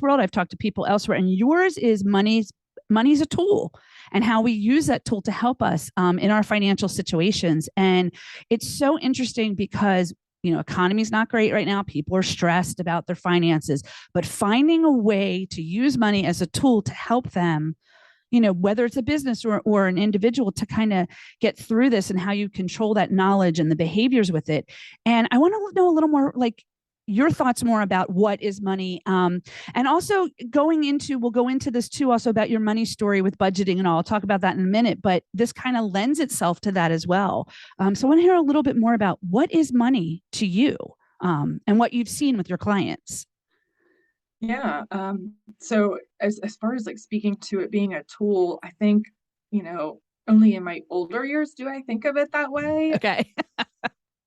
world. I've talked to people elsewhere, and yours is money's a tool, and how we use that tool to help us in our financial situations. And it's so interesting because economy is not great right now. People are stressed about their finances, but finding a way to use money as a tool to help them, whether it's a business or an individual, to kind of get through this, and how you control that knowledge and the behaviors with it. And I want to know a little more, like, your thoughts more about what is money. And also we'll go into this too, also about your money story with budgeting and all. I'll talk about that in a minute, but this kind of lends itself to that as well. So I want to hear a little bit more about what is money to you, and what you've seen with your clients. Yeah. So as far as like speaking to it being a tool, I think, only in my older years do I think of it that way. Okay.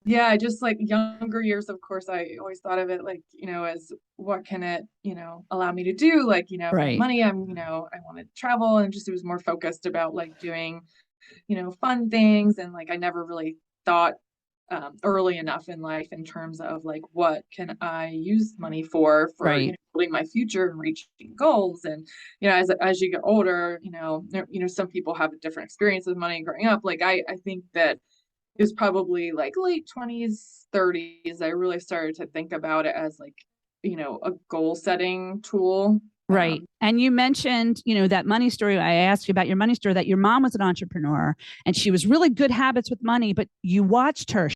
Yeah, just like younger years, of course, I always thought of it like, as what can it, allow me to do? Like, if I have Right. money, I want to travel, and just it was more focused about like doing, fun things. And like I never really thought early enough in life in terms of like what can I use money for Right. building my future and reaching goals. And as you get older, some people have a different experience with money growing up. Like I think that it was probably like late 20s, 30s, I really started to think about it as like, a goal setting tool. Right. And you mentioned, that money story. I asked you about your money story, that your mom was an entrepreneur and she was really good habits with money, but you watched her.